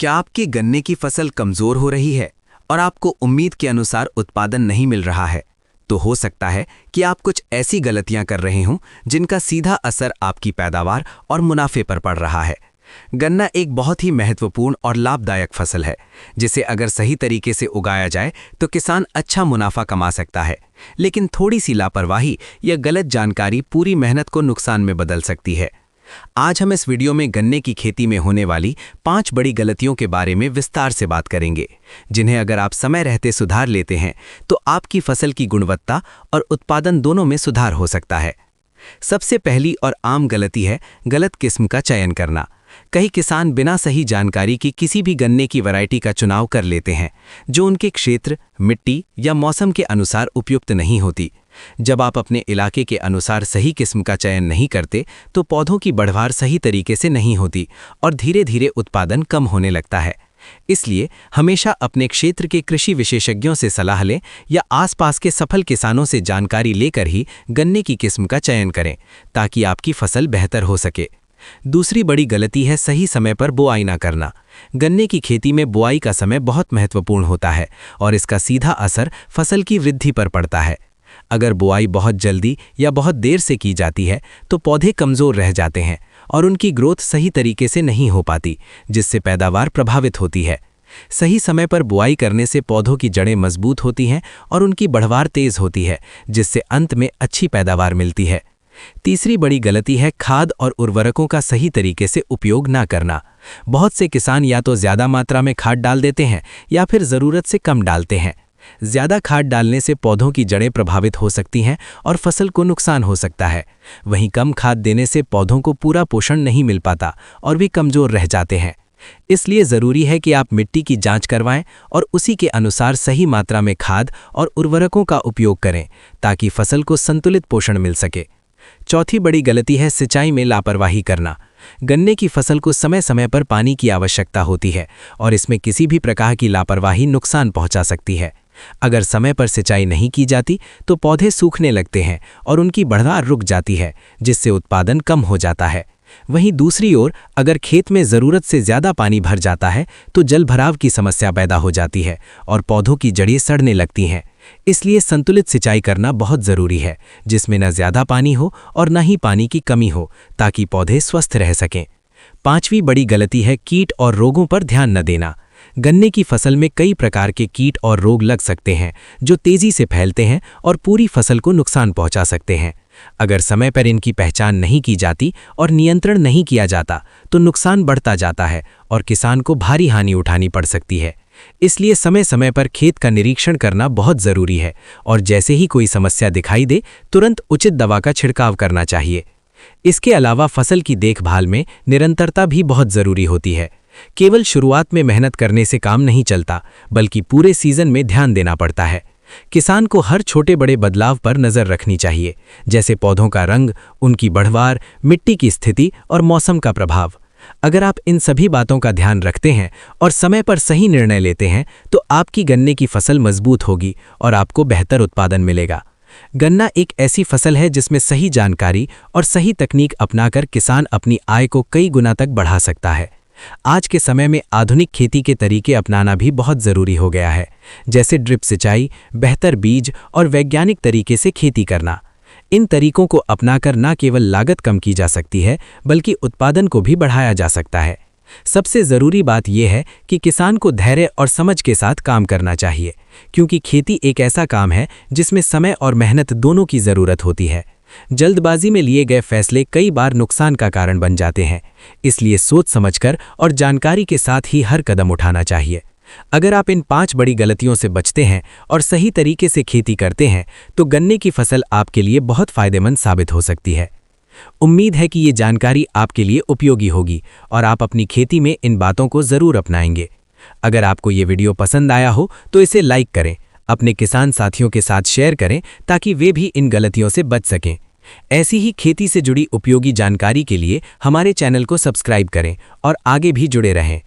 क्या आपके गन्ने की फसल कमजोर हो रही है और आपको उम्मीद के अनुसार उत्पादन नहीं मिल रहा है? तो हो सकता है कि आप कुछ ऐसी गलतियां कर रहे हों जिनका सीधा असर आपकी पैदावार और मुनाफे पर पड़ रहा है। गन्ना एक बहुत ही महत्वपूर्ण और लाभदायक फसल है, जिसे अगर सही तरीके से उगाया जाए तो किसान अच्छा मुनाफा कमा सकता है। लेकिन थोड़ी सी लापरवाही या गलत जानकारी पूरी मेहनत को नुकसान में बदल सकती है। आज हम इस वीडियो में गन्ने की खेती में होने वाली 5 बड़ी गलतियों के बारे में विस्तार से बात करेंगे, जिन्हें अगर आप समय रहते सुधार लेते हैं तो आपकी फसल की गुणवत्ता और उत्पादन दोनों में सुधार हो सकता है। सबसे पहली और आम गलती है गलत किस्म का चयन करना। कई किसान बिना सही जानकारी की किसी भी गन्ने की वैरायटी का चुनाव कर लेते हैं, जो उनके क्षेत्र, मिट्टी या मौसम के अनुसार उपयुक्त नहीं होती। जब आप अपने इलाके के अनुसार सही किस्म का चयन नहीं करते तो पौधों की बढ़वार सही तरीके से नहीं होती और धीरे धीरे उत्पादन कम होने लगता है। इसलिए हमेशा अपने क्षेत्र के कृषि विशेषज्ञों से सलाह लें या आसपास के सफल किसानों से जानकारी लेकर ही गन्ने की किस्म का चयन करें, ताकि आपकी फसल बेहतर हो सके। दूसरी बड़ी गलती है सही समय पर बुआई ना करना। गन्ने की खेती में बुआई का समय बहुत महत्वपूर्ण होता है और इसका सीधा असर फसल की वृद्धि पर पड़ता है। अगर बुआई बहुत जल्दी या बहुत देर से की जाती है तो पौधे कमज़ोर रह जाते हैं और उनकी ग्रोथ सही तरीके से नहीं हो पाती, जिससे पैदावार प्रभावित होती है। सही समय पर बुआई करने से पौधों की जड़ें मजबूत होती हैं और उनकी बढ़वार तेज होती है, जिससे अंत में अच्छी पैदावार मिलती है। तीसरी बड़ी गलती है खाद और उर्वरकों का सही तरीके से उपयोग ना करना। बहुत से किसान या तो ज़्यादा मात्रा में खाद डाल देते हैं या फिर ज़रूरत से कम डालते हैं। ज़्यादा खाद डालने से पौधों की जड़ें प्रभावित हो सकती हैं और फसल को नुकसान हो सकता है। वहीं कम खाद देने से पौधों को पूरा पोषण नहीं मिल पाता और वे कमज़ोर रह जाते हैं। इसलिए ज़रूरी है कि आप मिट्टी की जांच करवाएं और उसी के अनुसार सही मात्रा में खाद और उर्वरकों का उपयोग करें, ताकि फसल को संतुलित पोषण मिल सके। चौथी बड़ी गलती है सिंचाई में लापरवाही करना। गन्ने की फसल को समय समय पर पानी की आवश्यकता होती है और इसमें किसी भी प्रकार की लापरवाही नुकसान पहुंचा सकती है। अगर समय पर सिंचाई नहीं की जाती तो पौधे सूखने लगते हैं और उनकी बढ़वार रुक जाती है, जिससे उत्पादन कम हो जाता है। वहीं दूसरी ओर अगर खेत में ज़रूरत से ज़्यादा पानी भर जाता है तो जलभराव की समस्या पैदा हो जाती है और पौधों की जड़ें सड़ने लगती हैं। इसलिए संतुलित सिंचाई करना बहुत ज़रूरी है, जिसमें न ज़्यादा पानी हो और न ही पानी की कमी हो, ताकि पौधे स्वस्थ रह सकें। पांचवी बड़ी गलती है कीट और रोगों पर ध्यान न देना। गन्ने की फसल में कई प्रकार के कीट और रोग लग सकते हैं, जो तेज़ी से फैलते हैं और पूरी फसल को नुकसान पहुंचा सकते हैं। अगर समय पर इनकी पहचान नहीं की जाती और नियंत्रण नहीं किया जाता तो नुकसान बढ़ता जाता है और किसान को भारी हानि उठानी पड़ सकती है। इसलिए समय समय पर खेत का निरीक्षण करना बहुत ज़रूरी है और जैसे ही कोई समस्या दिखाई दे तुरंत उचित दवा का छिड़काव करना चाहिए। इसके अलावा फसल की देखभाल में निरंतरता भी बहुत ज़रूरी होती है। केवल शुरुआत में मेहनत करने से काम नहीं चलता, बल्कि पूरे सीजन में ध्यान देना पड़ता है। किसान को हर छोटे बड़े बदलाव पर नज़र रखनी चाहिए, जैसे पौधों का रंग, उनकी बढ़वार, मिट्टी की स्थिति और मौसम का प्रभाव। अगर आप इन सभी बातों का ध्यान रखते हैं और समय पर सही निर्णय लेते हैं तो आपकी गन्ने की फसल मजबूत होगी और आपको बेहतर उत्पादन मिलेगा। गन्ना एक ऐसी फसल है जिसमें सही जानकारी और सही तकनीक अपनाकर किसान अपनी आय को कई गुना तक बढ़ा सकता है। आज के समय में आधुनिक खेती के तरीके अपनाना भी बहुत ज़रूरी हो गया है, जैसे ड्रिप सिंचाई, बेहतर बीज और वैज्ञानिक तरीके से खेती करना। इन तरीकों को अपनाकर न केवल लागत कम की जा सकती है, बल्कि उत्पादन को भी बढ़ाया जा सकता है। सबसे ज़रूरी बात यह है कि किसान को धैर्य और समझ के साथ काम करना चाहिए, क्योंकि खेती एक ऐसा काम है जिसमें समय और मेहनत दोनों की ज़रूरत होती है। जल्दबाजी में लिए गए फैसले कई बार नुकसान का कारण बन जाते हैं, इसलिए सोच समझकर और जानकारी के साथ ही हर कदम उठाना चाहिए। अगर आप इन 5 बड़ी गलतियों से बचते हैं और सही तरीके से खेती करते हैं तो गन्ने की फसल आपके लिए बहुत फ़ायदेमंद साबित हो सकती है। उम्मीद है कि ये जानकारी आपके लिए उपयोगी होगी और आप अपनी खेती में इन बातों को ज़रूर अपनाएंगे। अगर आपको ये वीडियो पसंद आया हो तो इसे लाइक करें, अपने किसान साथियों के साथ शेयर करें ताकि वे भी इन गलतियों से बच सकें। ऐसी ही खेती से जुड़ी उपयोगी जानकारी के लिए हमारे चैनल को सब्सक्राइब करें और आगे भी जुड़े रहें।